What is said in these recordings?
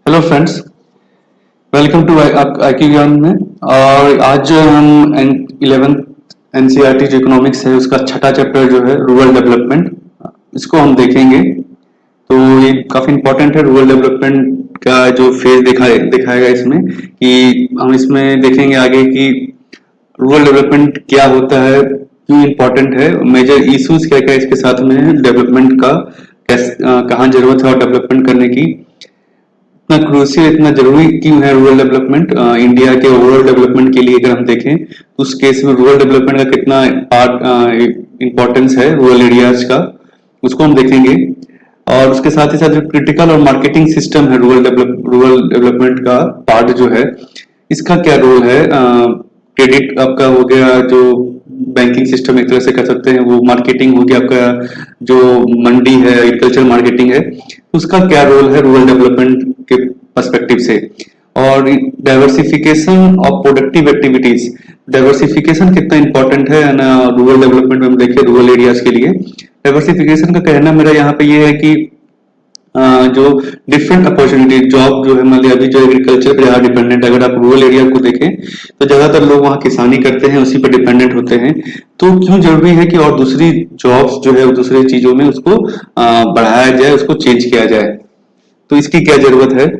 Hello friends, welcome to IQ Gyan में। और आज जो हम 11th एनसीईआरटी जो इकोनॉमिक्स है उसका छठा चैप्टर जो है रूरल डेवलपमेंट, इसको हम देखेंगे। तो ये काफी इम्पोर्टेंट है। रूरल डेवलपमेंट का जो फेज दिखाएगा इसमें कि हम इसमें देखेंगे आगे कि रूरल डेवलपमेंट क्या होता है, क्यों इम्पोर्टेंट है, मेजर इश्यूज क्या क्या इसके साथ में है, डेवलपमेंट का कहाँ जरूरत है और डेवलपमेंट करने की इतना क्रूशियल, इतना जरूरी क्यों है रूरल डेवलपमेंट इंडिया के ओवरऑल डेवलपमेंट के लिए। अगर हम देखें तो उस केस में रूरल डेवलपमेंट का कितना पार्ट इम्पोर्टेंस है रूरल एरियाज का, उसको हम देखेंगे। और उसके साथ ही साथ जो क्रिटिकल और मार्केटिंग सिस्टम है रूरल डेवलपमेंट का पार्ट जो है, इसका क्या रोल है। क्रेडिट आपका हो गया, जो बैंकिंग सिस्टम एक तरह से कर सकते हैं, वो मार्केटिंग हो गया आपका, जो मंडी है, एग्रीकल्चर मार्केटिंग है, उसका क्या रोल है रूरल डेवलपमेंट के पर्सपेक्टिव से। और diversification of productive activities, diversification कितना इंपॉर्टेंट है ना रूरल डेवलपमेंट में हम देखें रूरल एरियाज के लिए। डाइवर्सिफिकेशन का कहना मेरा यहाँ पे ये है कि जो डिफरेंट अपॉर्चुनिटी जॉब जो है, मान लिया अभी जो एग्रीकल्चर पे ज्यादा डिपेंडेंट, अगर आप रूरल एरिया को देखें तो ज्यादातर लोग वहाँ किसानी करते हैं, उसी पे डिपेंडेंट होते हैं। तो क्यों जरूरी है कि और दूसरी जॉब्स जो है दूसरी चीजों में उसको बढ़ाया जाए, उसको चेंज किया जाए, तो इसकी क्या जरूरत है।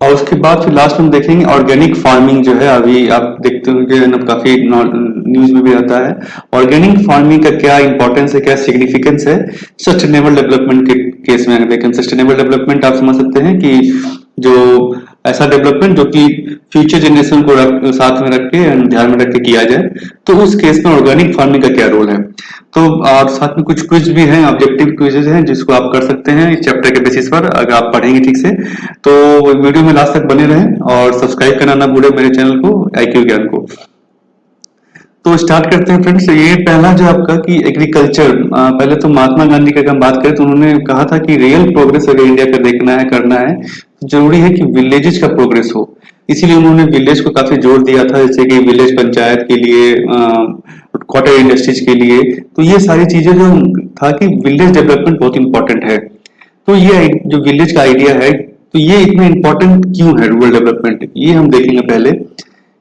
और उसके बाद फिर लास्ट में देखेंगे ऑर्गेनिक फार्मिंग जो है, अभी आप देखते होंगे ना, काफी न्यूज में भी आता है। ऑर्गेनिक फार्मिंग का क्या इंपॉर्टेंस है, क्या सिग्निफिकेंस है सस्टेनेबल डेवलपमेंट के केस में। लेकिन सस्टेनेबल डेवलपमेंट आप समझ सकते हैं कि जो ऐसा डेवलपमेंट जो कि फ्यूचर जनरेशन को साथ में रख के ध्यान में रख के किया जाए, तो उस केस में ऑर्गेनिक फार्मिंग का क्या रोल है। तो और साथ में कुछ क्विज भी हैं, ऑब्जेक्टिव क्विजेज हैं जिसको आप कर सकते हैं इस चैप्टर के बेसिस पर, अगर आप पढ़ेंगे ठीक से। तो वीडियो में लास्ट तक बने रहें और सब्सक्राइब करना ना भूलें मेरे चैनल को, आईक्यू ज्ञान को। तो स्टार्ट करते हैं फ्रेंड्स। ये पहला जो आपका कि एग्रीकल्चर, पहले तो महात्मा गांधी का हम बात करें तो उन्होंने कहा था कि रियल प्रोग्रेस अगर इंडिया का देखना है, करना है, तो जरूरी है कि विलेजेस का प्रोग्रेस हो। इसीलिए उन्होंने विलेज को काफी जोर दिया था, जैसे कि विलेज पंचायत के लिए, कॉटेज इंडस्ट्रीज के लिए। तो ये सारी चीजें जो था कि विलेज डेवलपमेंट बहुत इंपॉर्टेंट है। तो ये जो विलेज का आइडिया है, तो ये इतना इंपॉर्टेंट क्यों है रूरल डेवलपमेंट, ये हम देखेंगे पहले।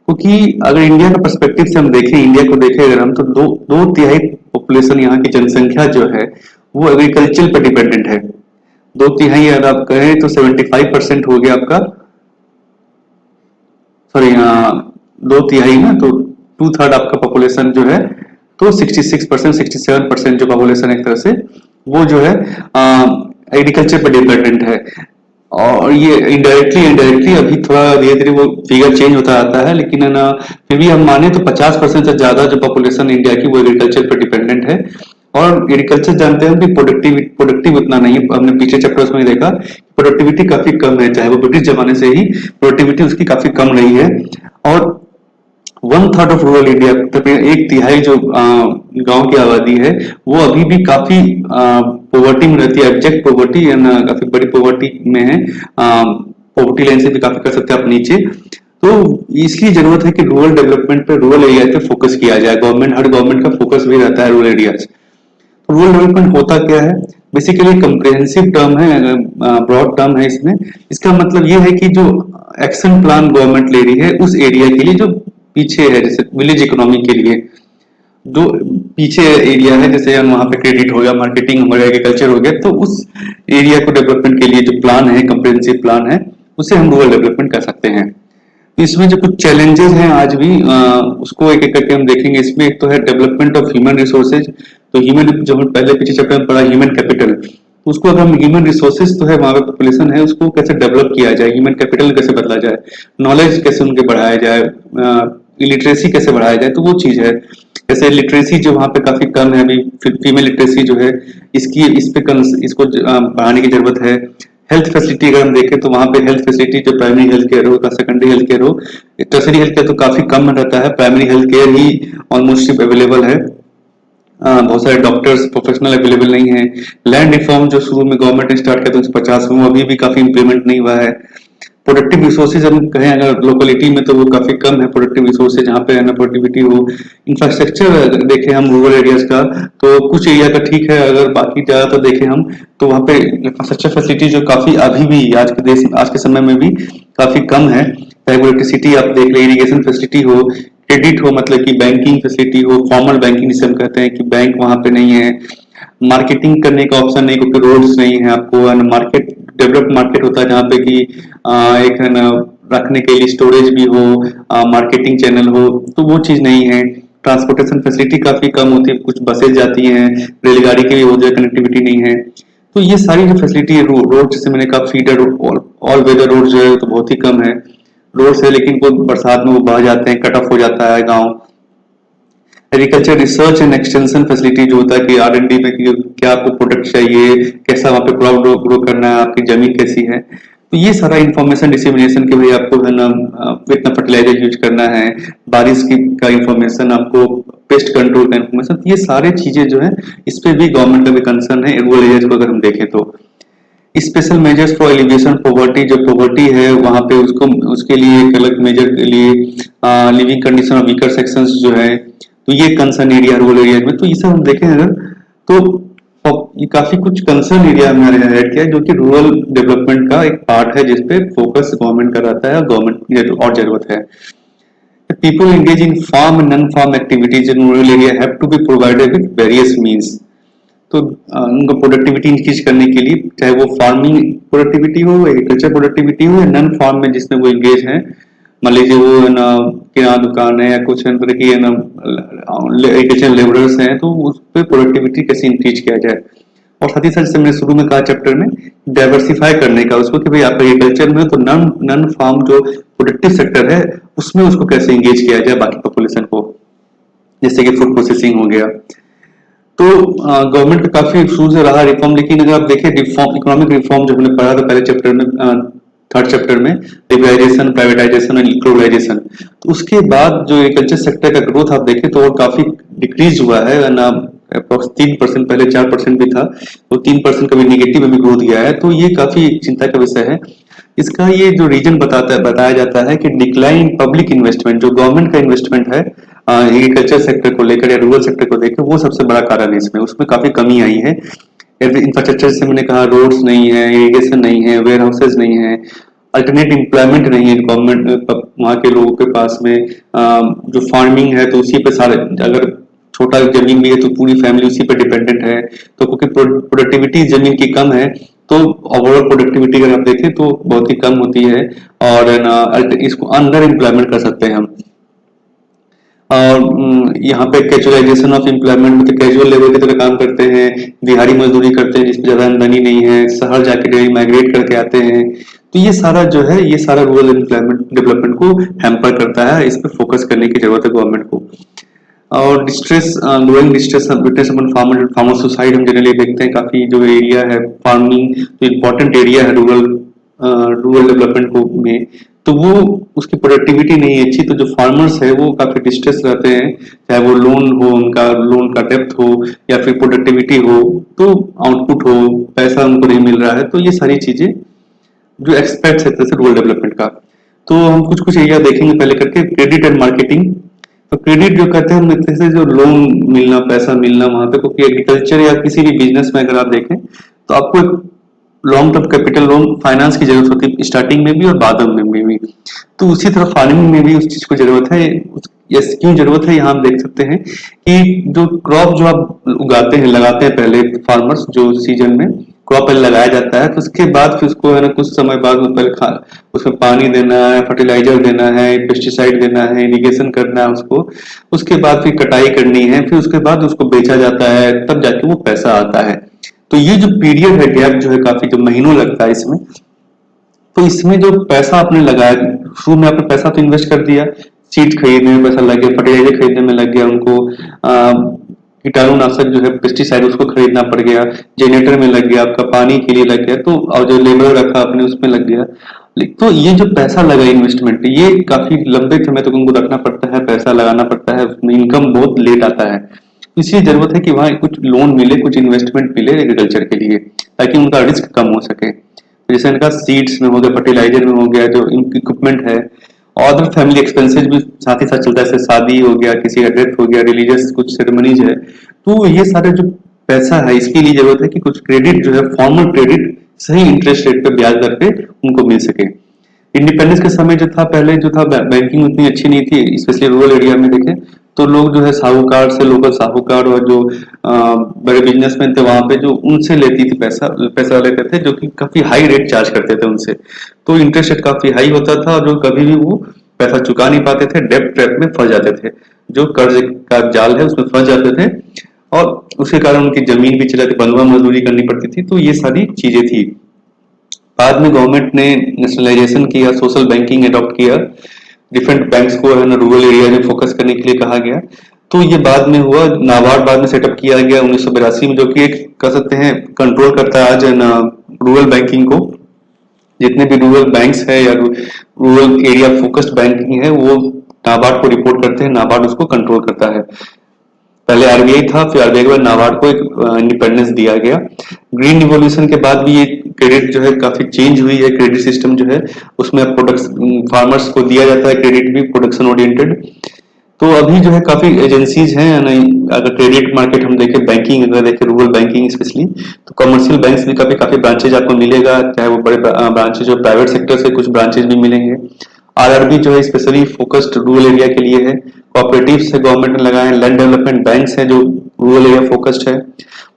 क्योंकि अगर इंडिया का पर्सपेक्टिव से हम देखें, इंडिया को देखें अगर हम, तो दो तिहाई पॉपुलेशन, यहाँ की जनसंख्या जो है वो एग्रीकल्चर पर डिपेंडेंट है। दो तिहाई अगर आप कहें तो 75% हो गया आपका, सॉरी, दो तिहाई ना, तो 2/3 आपका पॉपुलेशन जो है, तो 66% 67% जो पॉपुलेशन एक तरह से वो जो है एग्रीकल्चर पर डिपेंडेंट है। और ये इनडायरेक्टली अभी थोड़ा धीरे धीरे वो फिगर चेंज होता आता है, लेकिन है ना, फिर भी हम माने तो 50% से ज्यादा जो पॉपुलेशन इंडिया की वो एग्रीकल्चर पर डिपेंडेंट है। और एग्रीकल्चर जानते हैं कि प्रोडक्टिव उतना नहीं है। हमने पीछे चैप्टर्स में देखा प्रोडक्टिविटी काफी कम है, चाहे वो ब्रिटिश जमाने से ही प्रोडक्टिविटी उसकी काफी कम रही है। और 1/3 ऑफ रूरल इंडिया, तकरीबन एक तिहाई जो गांव की आबादी है, वो अभी भी काफी पॉवर्टी में रहती है, एब्जेक्ट पॉवर्टी, काफी बड़ी पॉवर्टी में है। पॉवर्टी लाइन से भी काफी कर सकते हैं आप नीचे। तो इसलिए जरूरत है कि रूरल डेवलपमेंट पे, रूरल एरिया पे फोकस किया जाए। हर गवर्नमेंट का फोकस भी रहता है रूरल एरियाज। तो रूरल डेवलपमेंट होता क्या है, बेसिकली कंप्रिहेंसिव टर्म है, ब्रॉड टर्म है। इसमें इसका मतलब ये है कि जो एक्शन प्लान गवर्नमेंट ले रही है उस एरिया के लिए जो पीछे है, जैसे विलेज इकोनॉमी के लिए जो पीछे एरिया है, जैसे वहां पे क्रेडिट हो गया, मार्केटिंग हो गया, एग्रीकल्चर हो गया, तो उस एरिया को डेवलपमेंट के लिए जो प्लान है, कंप्रिहेंसिव प्लान है, उसे हम रूरल डेवलपमेंट कर सकते हैं। इसमें जो कुछ चैलेंजेस हैं आज भी, उसको एक एक करके हम देखेंगे। इसमें एक तो है डेवलपमेंट ऑफ ह्यूमन रिसोर्सेज। तो ह्यूमन, जो हम पहले पीछे चैप्टर में पढ़ा ह्यूमन कैपिटल, उसको अगर हम ह्यूमन रिसोर्सेज तो है, वहां पे पॉपुलेशन है, उसको कैसे डेवलप किया जाए, ह्यूमन कैपिटल कैसे बदला जाए, नॉलेज कैसे उनके बढ़ाया जाए, लिटरेसी कैसे बढ़ाया जाए, तो वो चीज है। जैसे लिटरेसी जो वहाँ पे काफी कम है अभी, फीमेल लिटरेसी जो है, इसको बढ़ाने की जरूरत है। हेल्थ फैसिलिटी अगर हम देखें तो वहाँ पे हेल्थ फैसिलिटी, जो प्राइमरी हेल्थ केयर हो, सेकेंडरी हेल्थ केयर हो, टर्सरी हेल्थ केयर तो काफी कम रहता है, प्राइमरी हेल्थ केयर ही ऑलमोस्ट अवेलेबल है। बहुत सारे डॉक्टर्स प्रोफेशनल अवेलेबल नहीं है। लैंड रिफॉर्म जो शुरू में गवर्नमेंट ने स्टार्ट किया था 1950 में, वो अभी भी काफी इम्प्लीमेंट नहीं हुआ है। प्रोडक्टिव रिसोर्सेज हम कहें अगर लोकेलिटी में तो वो काफी कम है प्रोडक्टिव रिसोर्सेज जहाँ पे है ना प्रोडक्टिविटी हो। इंफ्रास्ट्रक्चर अगर देखें हम रूरल एरियाज का तो कुछ एरिया का ठीक है, अगर बाकी ज्यादातर देखें हम तो वहाँ पे इंफ्रास्ट्रक्चर फैसिलिटी जो काफी अभी भी आज के समय में भी काफी कम है। चाहे वो इलेक्ट्रिसिटी आप देख लें, इरिगेशन फैसिलिटी हो, क्रेडिट हो, मतलब कि बैंकिंग फैसिलिटी हो, फॉर्मल बैंकिंग जिसे हम कहते हैं कि बैंक वहाँ पे नहीं है, मार्केटिंग करने का ऑप्शन नहीं क्योंकि रोड्स नहीं है आपको, मार्केट डेवलप्ड मार्केट होता है जहाँ पे कि एक है ना रखने के लिए स्टोरेज भी हो, मार्केटिंग चैनल हो, तो वो चीज नहीं है। ट्रांसपोर्टेशन फैसिलिटी काफी कम होती है, कुछ बसेज जाती हैं, रेलगाड़ी की भी हो जाए कनेक्टिविटी नहीं है। तो ये सारी जो फैसिलिटी है रोड जैसे मैंने कहा फीडर ऑल वेदर रोड जो है तो बहुत ही कम है। रोड्स है लेकिन वो बरसात में वो बह जाते हैं, कट ऑफ हो जाता है गाँव। Agriculture research and extension facility जो होता है कि R&D में कि क्या आपको प्रोडक्ट चाहिए, कैसा वहाँ पे क्रॉप ग्रो करना है, आपकी जमीन कैसी है, तो ये सारा इंफॉर्मेशन डिसेमिनेशन के भाई आपको है ना कितना फर्टिलाइजर यूज करना है, बारिश की का इंफॉर्मेशन आपको, पेस्ट कंट्रोल का इंफॉर्मेशन, ये सारे चीजें जो है इस पे भी गवर्नमेंट का भी कंसर्न है रूरल एरियाज को अगर हम देखें तो। Special measures for elevation poverty, जो पॉवर्टी है वहां पे उसको उसके लिए एक अलग मेजर के लिए living condition of weaker sections जो है, तो ये कंसर्न एरिया रूरल एरिया में, तो ये सब हम देखें अगर तो ये काफी कुछ कंसर्न एरिया हमारे ऐड किया है जो कि रूरल डेवलपमेंट का एक पार्ट है जिसपे फोकस गवर्नमेंट का रहता है और गवर्नमेंट और जरूरत है। People engage in farm and non farm activities in rural area have to be provided with various means. तो उनका प्रोडक्टिविटी इंक्रीज करने के लिए चाहे वो फार्मिंग प्रोडक्टिविटी हो, एग्रीकल्चर प्रोडक्टिविटी हो या नॉन फार्म में जिसमें वो एंगेज है, मान लीजिए वो है ना किराना दुकान है या कुछ तरह की है ना एग्रीकल्चर लेबरर्स हैं, तो उस पर प्रोडक्टिविटी कैसे इंक्रीज किया जाए। और साथ ही साथ जैसे मैंने शुरू में कहा चैप्टर में डाइवर्सिफाई करने का उसको कि भाई आप एग्रीकल्चर में तो नॉन नॉन फार्म जो प्रोडक्टिव सेक्टर है उसमें उसको कैसे इंगेज किया जाए बाकी पॉपुलेशन को, जैसे कि फूड प्रोसेसिंग हो गया। तो गवर्नमेंट का काफी शुरू से रहा रिफॉर्म, लेकिन अगर आप देखें रिफॉर्म इकोनॉमिक रिफॉर्म जो हमने पढ़ा था पहले चैप्टर में, थर्ड चैप्टर में, लिबरलाइजेशन, प्राइवेटाइजेशन और ग्लोबलाइजेशन, तो उसके बाद जो एग्रीकल्चर सेक्टर का ग्रोथ आप देखें तो वो काफी डिक्रीज हुआ है ना, अप्रोक्स 3%, पहले 4% भी था, तो 3% का भी निगेटिव में ग्रोथ गया है, तो ये काफी चिंता का विषय है। इसका ये जो रीजन बताया जाता है कि डिक्लाइन इन पब्लिक इन्वेस्टमेंट, जो गवर्नमेंट का इन्वेस्टमेंट है एग्रीकल्चर सेक्टर को लेकर या रूरल सेक्टर को लेकर, वो सबसे बड़ा कारण है इसमें, उसमें काफी कमी आई है। इंफ्रास्ट्रक्चर से मैंने कहा रोड्स नहीं है, इरिगेशन नहीं है, वेयर हाउसेज नहीं है, अल्टरनेट एम्प्लॉयमेंट नहीं है गवर्नमेंट वहाँ के लोगों के पास में, जो फार्मिंग है तो उसी पे सारे, अगर छोटा जमीन भी है तो पूरी फैमिली उसी पर डिपेंडेंट है, तो क्योंकि प्रोडक्टिविटी जमीन की कम है तो ओवरऑल प्रोडक्टिविटी अगर आप देखें तो बहुत ही कम होती है, और ना इसको अंडर एम्प्लॉयमेंट कर सकते हैं हम। और यहाँ पे कैजुअलाइजेशन ऑफ एम्प्लॉयमेंट, मतलब कैजुअल लेबर की तरह काम करते हैं, दिहाड़ी मजदूरी करते हैं जिसपे ज्यादा आमदनी नहीं है, शहर जाके माइग्रेट करके आते हैं, तो ये सारा जो है ये सारा रूरल एम्प्लॉयमेंट डेवलपमेंट को हैम्पर करता है, इस पर फोकस करने की जरूरत है गवर्नमेंट को। और डिस्ट्रेस, ग्रोइंग डिस्ट्रेस विटनेस अपन फार्मर सुसाइड हम जनरली देखते हैं, काफी जो एरिया है फार्मिंग जो इम्पोर्टेंट एरिया है रूरल डेवलपमेंट को में, तो वो उसकी प्रोडक्टिविटी नहीं है अच्छी, तो जो फार्मर्स है वो काफी डिस्ट्रेस रहते हैं, चाहे वो लोन हो, उनका लोन का डेप्थ हो या फिर प्रोडक्टिविटी हो, तो आउटपुट हो, पैसा उनको नहीं मिल रहा है, तो ये सारी चीजें जो एक्सपेक्ट्स है जैसे रूरल डेवलपमेंट का। तो हम कुछ कुछ एरिया देखेंगे पहले करके, क्रेडिट एंड मार्केटिंग। तो क्रेडिट जो कहते हैं हम एक तरह से जो लोन मिलना, पैसा मिलना वहां पे, क्योंकि एग्रीकल्चर या किसी भी बिजनेस में अगर आप देखें तो आपको एक long term capital loan finance की जरूरत होती है, स्टार्टिंग में भी और बाद में भी। तो उसी तरह फार्मिंग में भी उस चीज को जरूरत है। यस, क्यों जरूरत है, यहाँ हम देख सकते हैं कि जो क्रॉप जो आप उगाते हैं, लगाते हैं पहले फार्मर्स, जो सीजन में क्रॉप पहले लगाया जाता है, तो उसके बाद फिर उसको है ना कुछ समय बाद उसमें पानी देना है, फर्टिलाइजर देना है, पेस्टिसाइड देना है, इरिगेशन करना है उसको, उसके बाद फिर कटाई करनी है, फिर उसके बाद उसको बेचा जाता है, तब जाके वो पैसा आता है। तो ये जो पीरियड है, गैप जो है काफी, जो महीनों लगता है इसमें, तो इसमें जो पैसा आपने लगाया, शुरू में आपने पैसा तो इन्वेस्ट कर दिया, सीड खरीदने में पैसा लग गया, फर्टिलाइजर खरीदने में लग गया उनको, कीटाणुनाशक जो है पेस्टिसाइड उसको खरीदना पड़ गया, जनरेटर में लग गया, आपका पानी के लिए लग गया, तो और जो लेबर रखा आपने उसमें लग गया। तो ये जो पैसा लगा इन्वेस्टमेंट, ये काफी लंबे समय तक उनको रखना पड़ता है, पैसा लगाना पड़ता है, उसमें इनकम बहुत लेट आता है। इसलिए जरूरत है कि वहां कुछ लोन मिले, कुछ इन्वेस्टमेंट मिले एग्रीकल्चर के लिए, ताकि उनका रिस्क कम हो सके। जैसे इनका सीड्स में हो गया, फर्टिलाइजर में हो गया, जो इक्विपमेंट है, और अदर फैमिली एक्सपेंसेस भी साथ ही साथ चलता है, जैसे शादी हो गया, किसी का डेथ हो गया, रिलीजियस कुछ सेरेमनीज है, तो ये सारे जो पैसा है इसके लिए जरूरत है कि कुछ क्रेडिट जो है, फॉर्मल क्रेडिट सही इंटरेस्ट रेट पे ब्याज दर पे उनको मिल सके। इंडिपेंडेंस के समय जो था, पहले जो था बैंकिंग उतनी अच्छी नहीं थी, स्पेशली रूरल एरिया में देखें तो लोग जो है साहूकार से, लोकल साहूकार और जो बड़े बिजनेसमैन थे वहां पे, जो उनसे लेती थी पैसा लेते थे, जो कि काफी हाई रेट चार्ज करते थे उनसे, तो इंटरेस्ट रेट काफी हाई होता था, और जो कभी भी वो पैसा चुका नहीं पाते थे, डेब्ट ट्रैप में फंस जाते थे, जो कर्ज का जाल है उसमें फंस जाते थे, और उसके कारण उनकी जमीन भी चला थी, बंधुआ मजदूरी करनी पड़ती थी, तो ये सारी चीजें थी। बाद में गवर्नमेंट ने नेशनलाइजेशन किया, सोशल बैंकिंग अडॉप्ट किया, डिफरेंट बैंक्स को है ना रूरल एरिया में फोकस करने के लिए कहा गया, तो ये बाद में हुआ। नाबार्ड बाद में सेटअप किया गया 1982 में, जो कि एक कह सकते हैं कंट्रोल करता है आज ना रूरल बैंकिंग को। जितने भी रूरल बैंक्स है या रूरल एरिया फोकस्ड बैंकिंग है, वो नाबार्ड को रिपोर्ट करते हैं, नाबार्ड उसको कंट्रोल करता है। पहले आरबीआई था, फिर आरबीआई के बाद नाबार्ड को एक इंडिपेंडेंस दिया गया। ग्रीन रिवॉल्यूशन के बाद भी ये क्रेडिट जो है काफी चेंज हुई है, क्रेडिट सिस्टम जो है उसमें प्रोडक्शन फार्मर्स को दिया जाता है क्रेडिट भी, प्रोडक्शन ओरिएंटेड। तो अभी जो है काफी एजेंसीज हैं, नहीं अगर क्रेडिट मार्केट हम देखें, बैंकिंग अगर देखें, रूरल बैंकिंग स्पेशली, तो कमर्शियल बैंक्स भी काफी काफी ब्रांचेज आपको मिलेगा, चाहे वो बड़े ब्रांचेज जो प्राइवेट सेक्टर से कुछ ब्रांचेज भी मिलेंगे। आरआरबी जो है स्पेशली फोकस्ड रूरल एरिया के लिए है। कोऑपरेटिव्स है गवर्नमेंट ने लगाए, लैंड डेवलपमेंट बैंक्स है जो रूरल एरिया फोकस्ड है।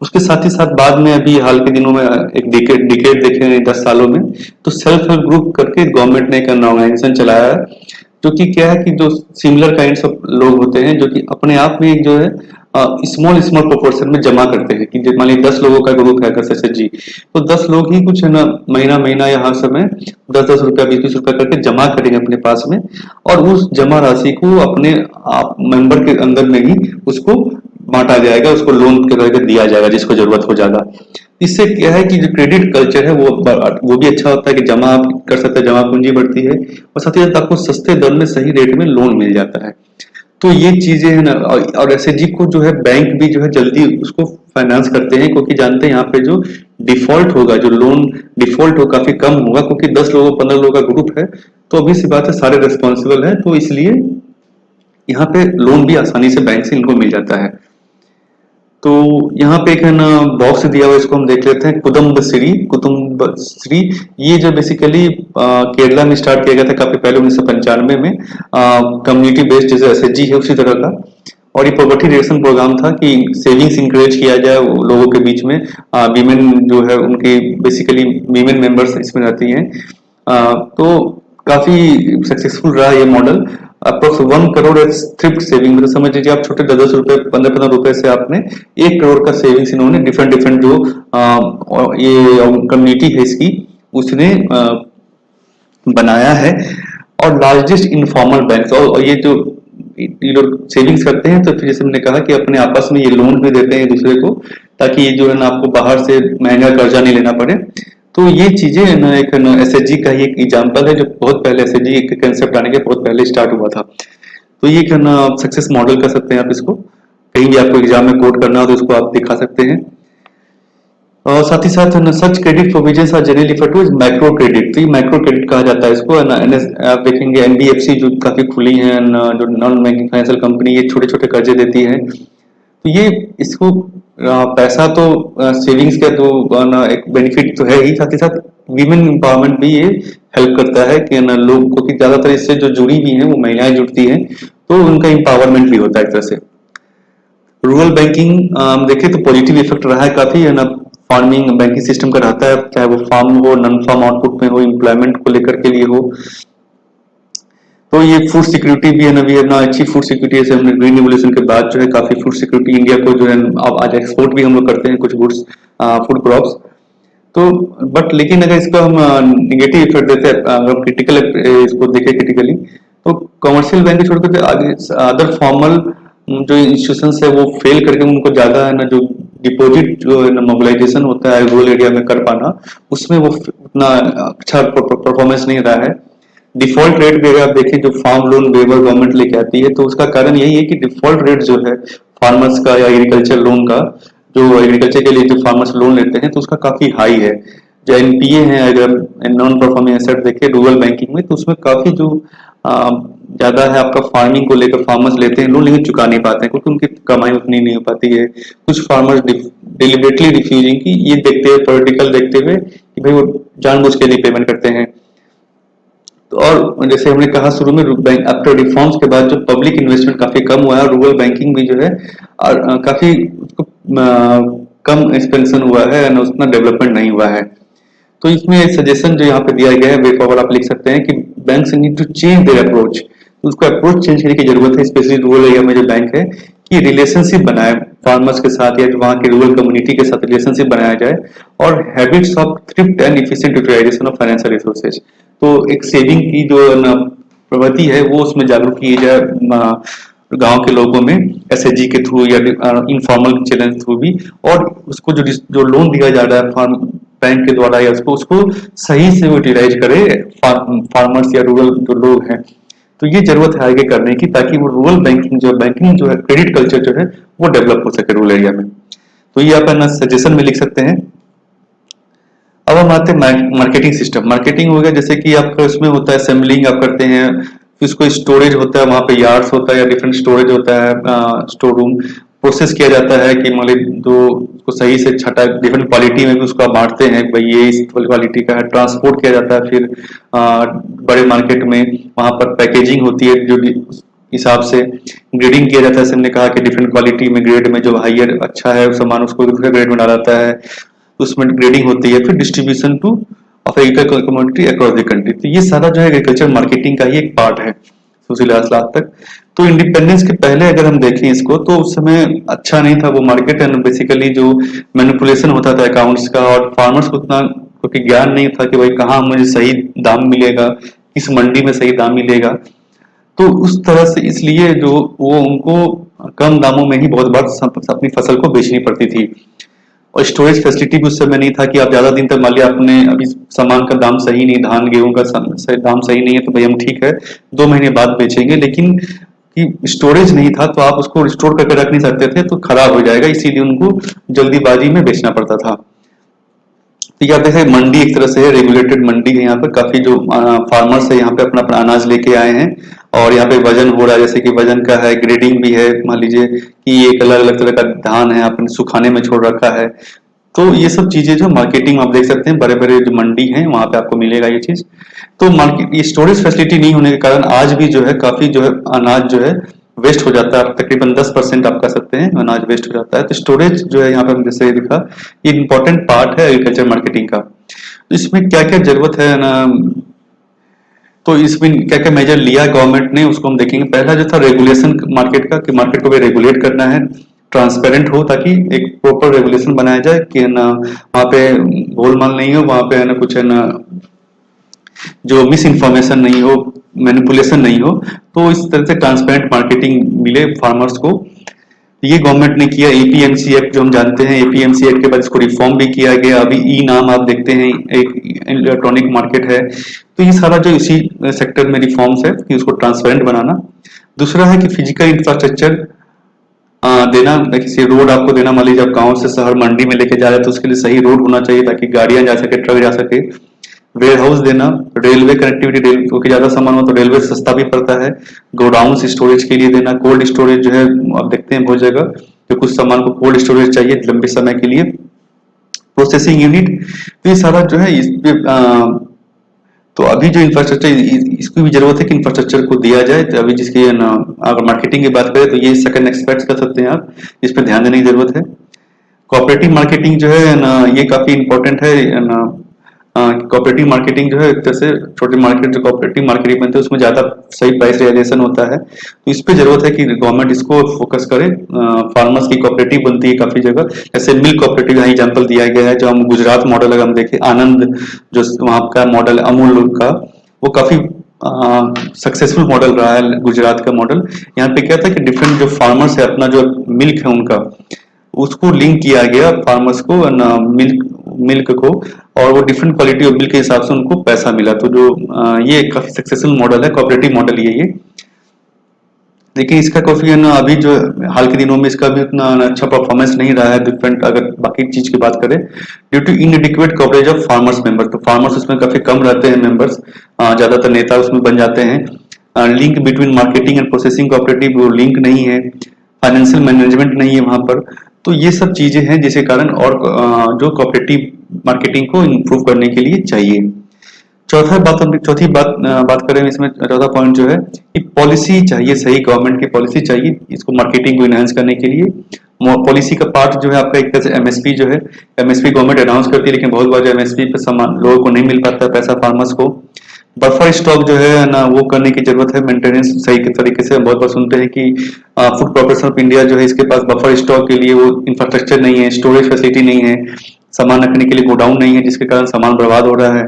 उसके साथ ही साथ बाद में अभी हाल के दिनों में एक डिकेड देखे 10 सालों में, तो सेल्फ हेल्प ग्रुप करके गवर्नमेंट ने एक ऑर्गेनाइजेशन चलाया है, जो कि क्या है कि जो सिमिलर काइंड्स ऑफ लोग होते हैं, जो कि अपने आप में एक जो है स्मॉल स्मॉल प्रोपोर्शन में जमा करते हैं, कि मान लीजिए 10 लोगों का ग्रुप है कैसे जी, तो 10 लोग ही कुछ है ना महीना महीना या हर समय 10-10 रुपया 20-20 रुपया करके जमा करेंगे अपने पास में, और उस जमा राशि को अपने आप मेंबर के अंदर में ही उसको बांटा जाएगा, उसको लोन के करके दिया जाएगा जिसको जरूरत हो ज्यादा। इससे क्या है कि जो क्रेडिट कल्चर है वो भी अच्छा होता है, कि जमा आप कर सकते हैं, जमा पूंजी बढ़ती है, और साथ ही साथ आपको सस्ते दर में सही रेट में लोन मिल जाता है। तो ये चीजें है ना, और एसएचजी को जो है बैंक भी जो है जल्दी उसको फाइनेंस करते हैं, क्योंकि जानते हैं यहाँ पे जो डिफॉल्ट होगा, जो लोन डिफॉल्ट हो काफी कम होगा, क्योंकि 10 लोगों 15 लोगों का ग्रुप है, तो अभी सी बात है सारे रिस्पॉन्सिबल है, तो इसलिए यहाँ पे लोन भी आसानी से बैंक से इनको मिल जाता है। तो यहाँ पे एक है ना बॉक्स दिया हुआ, इसको हम देख लेते हैं। कुटुम्बश्री, ये जो बेसिकली केरला में स्टार्ट किया गया था काफी पहले 1995 में, कम्युनिटी बेस्ड जैसे एसएचजी है उसी तरह का, और ये पॉवर्टी रिडक्शन प्रोग्राम था कि सेविंग्स इंकरेज किया जाए लोगों के बीच में। वीमेन जो है उनकी बेसिकली वीमेन मेंबर्स इसमें रहती हैं, तो काफी सक्सेसफुल रहा ये model. Approx 1 crore thrift saving, मतलब समझ लीजिए आप छोटे 10-10 रुपए 15-15 रुपए से आपने 1 करोड़ का सेविंग्स इन्होंने डिफरेंट डिफरेंट जो ये कम्युनिटी है इसकी उसने बनाया है। और लार्जेस्ट इनफॉर्मल बैंक, और ये जो ये लोग सेविंग्स करते हैं, तो फिर जैसे हमने कहा कि अपने आपस में ये लोन भी देते हैं एक दूसरे को, ताकि ये जो है ना आपको बाहर से महंगा कर्जा नहीं लेना पड़े। तो ये चीजें है ना एक एसएचजी का ही एक एग्जांपल है, जो बहुत पहले एसएचजी के कंसेप्ट आने के बहुत पहले स्टार्ट हुआ था। तो ये है ना सक्सेस मॉडल कर सकते हैं आप इसको, कहीं भी आपको एग्जाम में कोट करना हो तो इसको आप दिखा सकते हैं। और साथ ही साथ such credit provisions are generally referred to as micro credit, तो ये माइक्रो क्रेडिट कहा जाता है इसको, है ना। आप देखेंगे एनबीएफसी जो काफी खुली है, जो नॉन बैंकिंग फाइनेंशियल कंपनी, ये छोटे छोटे कर्जे देती है। तो ये इसको पैसा तो सेविंग्स का तो एक बेनिफिट तो है ही, साथ ही साथ वीमेन एम्पावरमेंट भी ये हेल्प करता है कि ना लोग को, कि ज्यादातर इससे जो जुड़ी हुई हैं वो महिलाएं जुड़ती हैं, तो उनका एम्पावरमेंट भी होता है एक तरह से। रूरल बैंकिंग देखें तो पॉजिटिव इफेक्ट रहा है काफी, है ना। फार्मिंग बैंकिंग सिस्टम का रहता है, चाहे वो फार्म हो, नॉन फार्म आउटपुट में हो, एम्प्लॉयमेंट को लेकर के लिए हो। तो ये फूड सिक्योरिटी भी है ना, भी है ना अच्छी फूड सिक्योरिटी, जैसे हमने ग्रीन रिवोल्यूशन के बाद जो है काफी फूड सिक्योरिटी इंडिया को जो है, अब आज एक्सपोर्ट भी हम लोग करते हैं कुछ गुड्स, फूड क्रॉप्स। तो बट लेकिन अगर इसको हम निगेटिव इफेक्ट देते हैं, अगर क्रिटिकल इसको देखें क्रिटिकली, तो कमर्शियल बैंक छोड़ के आगे अदर फॉर्मल जो इंस्टीट्यूशन है वो फेल करके उनको ज्यादा है ना, जो डिपॉजिट जो है ना मोबिलाइजेशन होता है रूरल एरिया में कर पाना, उसमें वो उतना अच्छा परफॉर्मेंस नहीं रहा है। डिफॉल्ट रेट भी अगर आप देखें, जो फार्म लोन वेवर गवर्नमेंट लेके आती है, तो उसका कारण यही है कि डिफॉल्ट रेट जो है फार्मर्स का या एग्रीकल्चर लोन का, जो एग्रीकल्चर के लिए जो फार्मर्स लोन लेते हैं, तो उसका काफी हाई है, जो एनपीए है, अगर नॉन परफॉर्मिंग एसेट देखें रूरल बैंकिंग में, तो उसमें काफी जो ज्यादा है आपका फार्मिंग को लेकर, फार्मर्स लेते हैं लोन लेकिन चुका नहीं पाते हैं क्योंकि उनकी कमाई उतनी नहीं हो पाती है। कुछ फार्मर्स डिलिबरेटली रिफ्यूजिंग की, ये देखते हुए, पॉलिटिकल देखते हुए कि भाई वो जानबूझ के नहीं पेमेंट करते हैं। तो और जैसे हमने कहा शुरू में, बैंक आफ्टर रिफॉर्म्स के बाद जो पब्लिक इन्वेस्टमेंट काफी कम हुआ है, रूरल बैंकिंग भी जो है काफी कम एक्सपेंशन हुआ है, और उतना डेवलपमेंट नहीं हुआ है। तो इसमें सजेशन जो यहाँ पे दिया गया है, वे फॉरवर्ड आप लिख सकते हैं कि banks need to change their approach. तो उसको अप्रोच चेंज करने की जरूरत है, स्पेशली रूरल एरिया में जो बैंक है, कि रिलेशनशिप बनाए फार्मर्स के साथ, या वहाँ की रूरल कम्युनिटी के साथ रिलेशनशिप बनाया जाए, और habits of thrift and efficient utilisation of financial resources. तो एक सेविंग की जो प्रवृत्ति है वो उसमें जागरूक की जाए गांव के लोगों में, एसएचजी के थ्रू या इनफॉर्मल चैनल थ्रू भी। और उसको जो लोन दिया जा रहा है फार्म बैंक के द्वारा, या उसको सही से यूटिलाइज करे फार्मर्स या रूरल जो लोग हैं। तो ये जरूरत है आगे करने की, ताकि वो रूरल बैंकिंग जो है, क्रेडिट कल्चर जो है वो डेवलप हो सके रूरल एरिया में। तो ये आप सजेशन में लिख सकते हैं। अब हम आते हैं मार्केटिंग सिस्टम। मार्केटिंग हो गया, जैसे कि आपका इसमें होता है असेंबलिंग आप करते हैं, फिर उसको स्टोरेज होता है, वहां पे यार्ड्स होता है या डिफरेंट स्टोरेज होता है, स्टोर रूम प्रोसेस किया जाता है कि मतलब जो उसको सही से छटा, डिफरेंट क्वालिटी में भी उसको आप बांटते हैं, भाई ये इस क्वालिटी का है, ट्रांसपोर्ट किया जाता है, फिर बड़े मार्केट में वहां पर पैकेजिंग होती है, जो हिसाब से ग्रेडिंग किया जाता है। जैसे हमने कहा कि डिफरेंट क्वालिटी में, ग्रेड में जो हाइयर अच्छा है सामान, उसको दूसरे ग्रेड में डाला जाता है, उसमें ग्रेडिंग होती है, फिर distribution two of agriculture commodity across the country. तो ये सारा जो है एग्रीकल्चर मार्केटिंग का ही एक पार्ट है सुशील लाख तक। तो इंडिपेंडेंस के पहले अगर हम देखें इसको, तो उस समय अच्छा नहीं था वो मार्केट, एंड बेसिकली जो मैनिपुलेशन होता था अकाउंट्स का, और फार्मर्स को उतना क्योंकि ज्ञान नहीं था कि भाई कहाँ मुझे सही दाम मिलेगा, किस मंडी में सही दाम मिलेगा। तो उस तरह से इसलिए जो वो उनको कम दामों में ही बहुत बार अपनी फसल को बेचनी पड़ती थी। और स्टोरेज फैसिलिटी भी उस समय नहीं था कि आप ज्यादा दिन तक, मान लिया आपने अभी सामान का दाम सही नहीं, धान गेहूं का दाम सही नहीं है, तो भाई हम ठीक है 2 महीने बाद बेचेंगे, लेकिन कि स्टोरेज नहीं था तो आप उसको स्टोर करके रख नहीं सकते थे, तो खराब हो जाएगा, इसीलिए उनको जल्दीबाजी में बेचना पड़ता था। तो यहाँ पे है मंडी, एक तरह से है रेगुलेटेड मंडी है। यहाँ पे काफी जो फार्मर्स है यहाँ पे अपना अपना अनाज लेके आए हैं, और यहाँ पे वजन हो रहा है, जैसे कि वजन का है, ग्रेडिंग भी है। मान लीजिए कि एक अलग अलग तरह का धान है, आपने सुखाने में छोड़ रखा है। तो ये सब चीजें जो मार्केटिंग आप देख सकते हैं, बड़े बड़े जो मंडी हैं वहां पे आपको मिलेगा ये चीज। तो मार्केट, ये स्टोरेज फैसिलिटी नहीं होने के कारण आज भी जो है काफी जो है अनाज जो है वेस्ट हो जाता है। आप तकरीबन 10% आप कह सकते हैं अनाज वेस्ट हो जाता है। तो स्टोरेज जो है यहाँ पे जैसे लिखा, ये इंपॉर्टेंट पार्ट है एग्रीकल्चर मार्केटिंग का। तो इसमें क्या क्या जरूरत है ना, तो इसमें क्या क्या मेजर लिया गवर्नमेंट ने, उसको हम देखेंगे। पहला जो था रेगुलेशन मार्केट का, कि मार्केट को भी रेगुलेट करना है, ट्रांसपेरेंट हो, ताकि एक प्रॉपर रेगुलेशन बनाया जाए कि ना वहाँ पे गोलमाल नहीं हो, वहाँ पे है ना कुछ है ना जो मिस इन्फॉर्मेशन नहीं हो, मैनिपुलेशन नहीं हो। तो इस तरह से ट्रांसपेरेंट मार्केटिंग मिले फार्मर्स को। ये गवर्नमेंट ने किया। एपीएमसी एक्ट जो हम जानते हैं, एपीएमसी एक्ट के बाद इसको रिफॉर्म भी किया गया। अभी ई नाम आप देखते हैं, एक इलेक्ट्रॉनिक मार्केट है। तो ये सारा जो इसी सेक्टर में रिफॉर्म्स है कि उसको ट्रांसपेरेंट बनाना। दूसरा है कि फिजिकल इंफ्रास्ट्रक्चर देना, किसी रोड आपको देना, मान लीजिए आप गांव से शहर मंडी में लेके जा रहे हैं, तो उसके लिए सही रोड होना चाहिए ताकि गाड़ियां जा सके, ट्रक जा सके। वेयर हाउस देना, रेलवे कनेक्टिविटी, क्योंकि ज्यादा सामान हो तो रेलवे सस्ता भी पड़ता है। गोडाउन स्टोरेज के लिए देना। कोल्ड स्टोरेज जो है आप देखते हैं बहुत जगह, जो कुछ सामान को कोल्ड स्टोरेज चाहिए लंबे समय के लिए। प्रोसेसिंग यूनिट, तो ये सारा जो है इस पे तो अभी जो इंफ्रास्ट्रक्चर, इसकी भी जरूरत है कि इंफ्रास्ट्रक्चर को दिया जाए। तो अभी जिसकी अगर मार्केटिंग की बात करें तो ये सेकंड एक्सपेक्ट कर सकते हैं आप, इस पर ध्यान देने की जरूरत है। कोऑपरेटिव मार्केटिंग जो है ना, ये काफी इंपॉर्टेंट है ना। कोऑपरेटिव मार्केटिंग जो है एक तरह से छोटे मार्केट जो कोऑपरेटिव मार्केटिंग बनते हैं उसमें ज्यादा सही प्राइस रियलाइजेशन होता है। तो इस पे जरूरत है कि गवर्नमेंट इसको फोकस करे। फार्मर्स की कोऑपरेटिव बनती है काफी जगह, जैसे मिल्क कोऑपरेटिव यहाँ एग्जाम्पल दिया गया है। जो हम गुजरात मॉडल अगर हम देखें, आनंद जो वहाँ का मॉडल अमूल का, वो काफी सक्सेसफुल मॉडल रहा है गुजरात का मॉडल। यहाँ पे क्या था कि डिफरेंट जो फार्मर्स है, अपना जो मिल्क है उनका, उसको लिंक किया गया फार्मर्स को मिल्क को, और वो डिफरेंट क्वालिटी ऑफ मिल्क के हिसाब से उनको पैसा मिला। तो जो ये काफी सक्सेसफुल मॉडल है, कोऑपरेटिव मॉडल ये। देखिए इसका काफी है ना, अभी जो हाल के दिनों में इसका भी उतना अच्छा परफॉर्मेंस नहीं रहा है डिफरेंट, अगर बाकी चीज की बात करें, due to inadequate coverage of farmers member. तो फार्मर्स उसमें काफी कम रहते हैं मेंबर्स, ज्यादातर नेता उसमें बन जाते हैं। Link between marketing and processing cooperative वो लिंक नहीं है, फाइनेंशियल मैनेजमेंट नहीं है वहां पर। तो ये सब चीजें हैं जिसके कारण, और जो कोऑपरेटिव मार्केटिंग को इम्प्रूव करने के लिए चाहिए। चौथी बात करें इसमें, चौथा पॉइंट जो है कि पॉलिसी चाहिए, सही गवर्नमेंट की पॉलिसी चाहिए इसको मार्केटिंग को इनहेंस करने के लिए। पॉलिसी का पार्ट जो है आपका एक तरह से एमएसपी जो है, एमएसपी गवर्नमेंट अनाउंस करती है, लेकिन बहुत बार जो एमएसपी पे सामान लोगों को नहीं मिल पाता है, पैसा फार्मर्स को। बफर स्टॉक जो है ना वो करने की जरूरत है, मेंटेनेंस सही के तरीके से। हम बहुत बार सुनते हैं कि फूड कॉर्पोरेशन ऑफ इंडिया जो है इसके पास बफर स्टॉक के लिए वो इंफ्रास्ट्रक्चर नहीं है, स्टोरेज फैसिलिटी नहीं है, सामान रखने के लिए गोडाउन नहीं है, जिसके कारण सामान बर्बाद हो रहा है।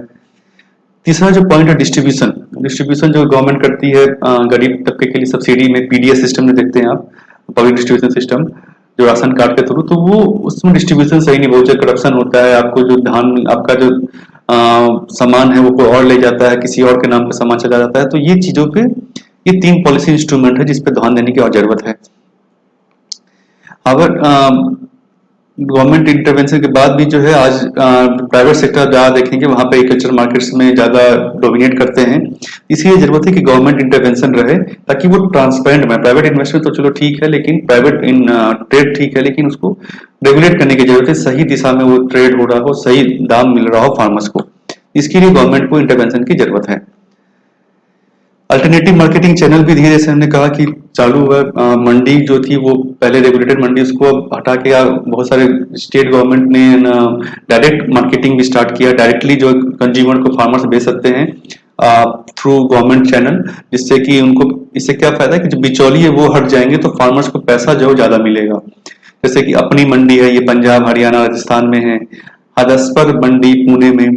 तीसरा जो पॉइंट है डिस्ट्रीब्यूशन, डिस्ट्रीब्यूशन जो गवर्नमेंट करती है गरीब तबके के लिए सब्सिडी में, पीडीएस सिस्टम में देखते हैं आप, पब्लिक डिस्ट्रीब्यूशन सिस्टम, जो राशन कार्ड के थ्रू, तो वो उसमें डिस्ट्रीब्यूशन सही नहीं, बहुत ज्यादा करप्शन होता है। आपको जो धान, आपका जो सामान है वो कोई और ले जाता है, किसी और के नाम पे सामान चला जाता है। तो ये चीजों पे, ये 3 पॉलिसी इंस्ट्रूमेंट है जिस पे ध्यान देने की और जरूरत है। अगर गवर्नमेंट इंटरवेंशन के बाद भी जो है आज प्राइवेट सेक्टर जहाँ देखेंगे वहां पे एग्रीकल्चर मार्केट्स में ज्यादा डोमिनेट करते हैं। इसलिए जरूरत है कि गवर्नमेंट इंटरवेंशन रहे ताकि वो ट्रांसपेरेंट में, प्राइवेट इन्वेस्टमेंट तो चलो ठीक है, लेकिन प्राइवेट इन ट्रेड ठीक है, लेकिन उसको रेगुलेट करने की जरूरत है, सही दिशा में वो ट्रेड हो रहा हो, सही दाम मिल रहा हो फार्मर्स को। इसके लिए गवर्नमेंट को इंटरवेंशन की जरूरत है। अल्टरनेटिव मार्केटिंग चैनल भी धीरे से हमने कहा कि चालू हुआ। मंडी जो थी वो पहले रेगुलेटेड मंडी, उसको अब हटा के बहुत सारे स्टेट गवर्नमेंट ने डायरेक्ट मार्केटिंग भी स्टार्ट किया, डायरेक्टली जो कंज्यूमर को फार्मर से बेच सकते हैं थ्रू गवर्नमेंट चैनल, जिससे कि उनको, इससे क्या फायदा है कि जो बिचौली है वो हट जाएंगे तो फार्मर्स को पैसा जो ज्यादा मिलेगा। जैसे कि अपनी मंडी है, ये पंजाब हरियाणा राजस्थान में है। हदसपर मंडी पुणे में।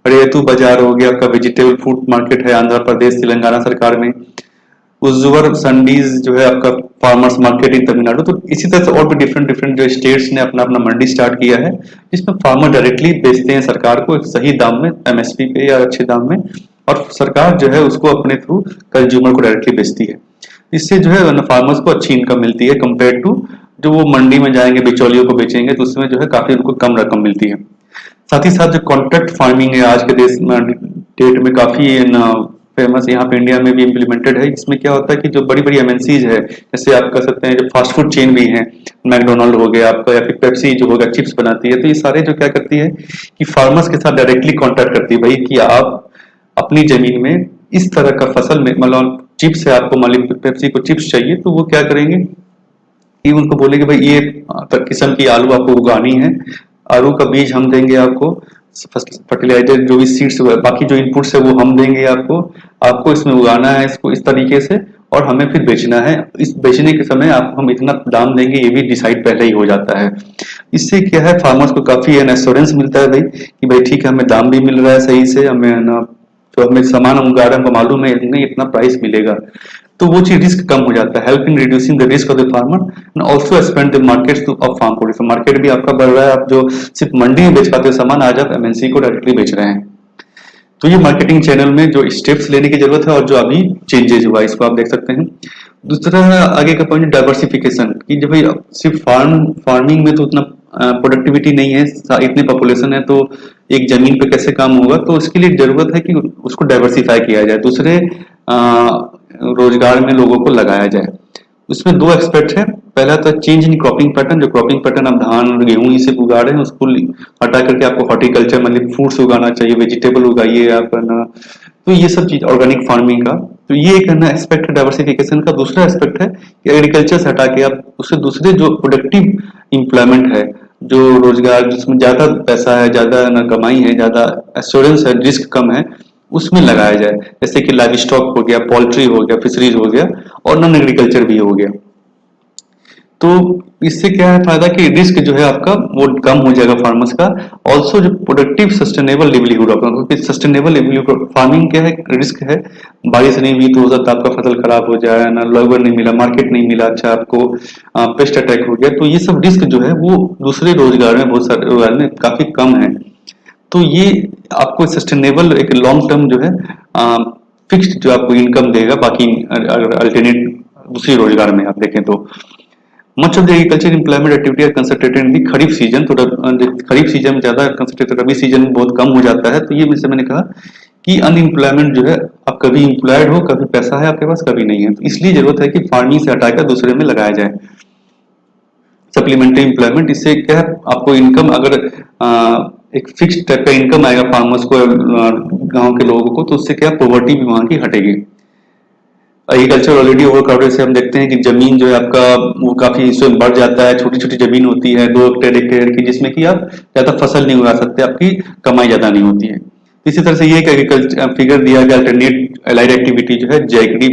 रेतु बाजार हो गया आपका, वेजिटेबल फ्रूट मार्केट है आंध्र प्रदेश तेलंगाना सरकार में। उज्जवर संडीज जो है आपका फार्मर्स मार्केट इन तमिलनाडु। तो इसी तरह से और भी डिफरेंट डिफरेंट जो स्टेट्स ने अपना अपना मंडी स्टार्ट किया है, जिसमें फार्मर डायरेक्टली बेचते हैं सरकार को एक सही दाम में, एमएसपी पे या अच्छे दाम में, और सरकार जो है उसको अपने थ्रू कंज्यूमर को डायरेक्टली बेचती है। इससे जो है फार्मर्स को अच्छी इनकम मिलती है कंपेयर टू जो वो मंडी में जाएंगे बिचौलियों को बेचेंगे, तो उसमें जो है काफी उनको कम रकम मिलती है। साथ ही साथ जो कॉन्ट्रैक्ट फार्मिंग है आज के देश में, डेट में काफी फेमस, यहाँ पे इंडिया में भी इम्प्लीमेंटेड है। इसमें क्या होता है कि जो बड़ी बड़ी एमएनसीज है, जैसे आप कह सकते हैं जो फास्ट फूड चेन भी है, मैकडोनल्ड हो गया आपका, या फिर पेप्सी जो होगा चिप्स बनाती है, तो ये सारे जो क्या करती है कि फार्मर्स के साथ डायरेक्टली कॉन्ट्रैक्ट करती है, भाई कि आप अपनी जमीन में इस तरह का फसल में, मतलब चिप्स है, आपको मान लीजिए पेप्सी को चिप्स चाहिए, तो वो क्या करेंगे कि उनको बोलेंगे भाई ये किस्म की आलू आपको उगानी है, आलू का बीज हम देंगे आपको, फर्टिलाइजर जो भी सीड्स बाकी जो इनपुट्स है वो हम देंगे आपको, आपको इसमें उगाना है इसको इस तरीके से, और हमें फिर बेचना है। इस बेचने के समय आपको हम इतना दाम देंगे, ये भी डिसाइड पहले ही हो जाता है। इससे क्या है, फार्मर्स को काफी एश्योरेंस मिलता है भाई कि भाई ठीक है, हमें दाम भी मिल रहा है सही से, हमें ना जो हमें सामान हम उगा रहे हैं हमको मालूम है नहीं इतना प्राइस मिलेगा। तो वो चीज रिस्क कम हो जाता है, help in reducing the risk of the farmer and also expand the markets of farm produce. Market भी आपका बढ़ रहा है, आप जो सिर्फ मंडी में बेच पाते हो सामान, आज आप एमएनसी को डायरेक्टली बेच रहे हैं। तो ये मार्केटिंग चैनल में जो स्टेप्स लेने की जरूरत है और जो अभी चेंजेस हुआ इसको आप देख सकते हैं। दूसरा आगे का पॉइंट डाइवर्सिफिकेशन, कि जब भाई सिर्फ फार्मिंग में तो उतना प्रोडक्टिविटी नहीं है, इतने पॉपुलेशन है, तो एक जमीन पे कैसे काम होगा, तो उसके लिए जरूरत है कि उसको डाइवर्सिफाई किया जाए, दूसरे रोजगार में लोगों को लगाया जाए। उसमें 2 एस्पेक्ट है। पहला तो चेंज इन क्रॉपिंग पैटर्न, जो क्रॉपिंग पैटर्न आप धान और गेहूं ही से उगा रहे हैं उसको हटा करके आपको हॉर्टिकल्चर मतलब फ्रूट्स उगाना चाहिए, वेजिटेबल उगाइए आप ना। तो ये सब चीज ऑर्गेनिक फार्मिंग का, तो ये एक ना एस्पेक्ट है डाइवर्सिफिकेशन का। दूसरा एस्पेक्ट है कि एग्रीकल्चर से हटा के आप उससे दूसरे जो प्रोडक्टिव इंप्लॉयमेंट है, जो रोजगार जिसमें ज्यादा पैसा है, ज्यादा ना कमाई है, ज्यादा एश्योरेंस है, रिस्क कम है, उसमें लगाया जाए। जैसे कि लाइव स्टॉक हो गया, पोल्ट्री हो गया, फिशरीज हो गया, और नॉन एग्रीकल्चर भी हो गया। तो इससे क्या है फायदा कि रिस्क जो है आपका वो कम हो जाएगा फार्मर्स का। ऑल्सो जो प्रोडक्टिव सस्टेनेबल लिवलीहुड आपका, क्योंकि सस्टेनेबल लिवलीहुड फार्मिंग क्या है, रिस्क है, बारिश नहीं हुई तो हो सकता है आपका फसल खराब हो जाए ना, लेबर नहीं मिला, मार्केट नहीं मिला, अच्छा आपको पेस्ट अटैक हो गया। तो ये सब रिस्क जो है वो दूसरे रोजगार में, बहुत सारे रोजगार में काफी कम है। तो ये आपको सस्टेनेबल एक लॉन्ग टर्म जो है फिक्स्ड जो आपको इनकम देगा। बाकी अगर अल्टरनेट दूसरी रोजगार में आप देखें तो much of the agriculture employment activity are concentrated in the kharif season. तो खरीफ सीजन में ज्यादा कंसंट्रेटेड, रबी सीजन में बहुत कम हो जाता है। तो ये जैसे मैंने कहा कि अनएम्प्लॉयमेंट जो है, आप कभी एम्प्लॉयड हो, कभी पैसा है आपके पास, कभी नहीं है। तो इसलिए जरूरत है कि फार्मिंग से हटाकर दूसरे में लगाया जाए, सप्लीमेंट्री एम्प्लॉयमेंट। इससे क्या है, आपको इनकम अगर एक फिक्स टाइप का इनकम आएगा फार्मर्स को, गांव के लोगों को, तो उससे क्या पॉवर्टी भी वहां की हटेगी। एग्रीकल्चर ऑलरेडी ओवर क्राउडेड से हम देखते हैं कि जमीन जो है आपका वो काफी इसमें बढ़ जाता है, छोटी छोटी जमीन होती है 2 हेक्टेयर की, जिसमें कि आप ज्यादा फसल नहीं उगा सकते, आपकी कमाई ज्यादा नहीं होती है। इसी तरह से ये एक एग्रीकल्चर फिगर दिया गया, अल्टरनेट एलाइड एक्टिविटी जो है जैगरी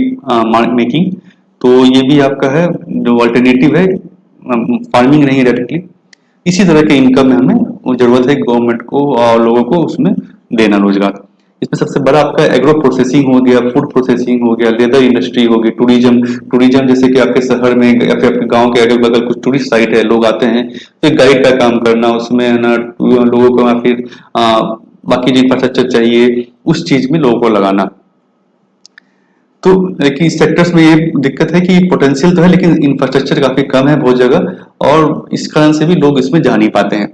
मेकिंग। तो ये भी आपका है जो अल्टरनेटिव है, फार्मिंग नहीं है डायरेक्टली। इसी तरह के इनकम में हमें जरूरत है गवर्नमेंट को और लोगों को उसमें देना रोजगार। इसमें सबसे बड़ा आपका एग्रो प्रोसेसिंग हो गया, फूड प्रोसेसिंग हो गया, लेदर इंडस्ट्री हो गई, टूरिज्म। टूरिज्म जैसे कि आपके शहर में या फिर आपके गांव के अगल बगल कुछ टूरिस्ट साइट है, लोग आते हैं, तो एक गाइड का काम करना, उसमें है ना लोगों को, या फिर बाकी जो इंफ्रास्ट्रक्चर चाहिए उस चीज में लोगों को लगाना। तो लेकिन इस सेक्टर्स में ये दिक्कत है कि पोटेंशियल तो है लेकिन इंफ्रास्ट्रक्चर काफी कम है बहुत जगह, और इस कारण से भी लोग इसमें जा नहीं पाते हैं।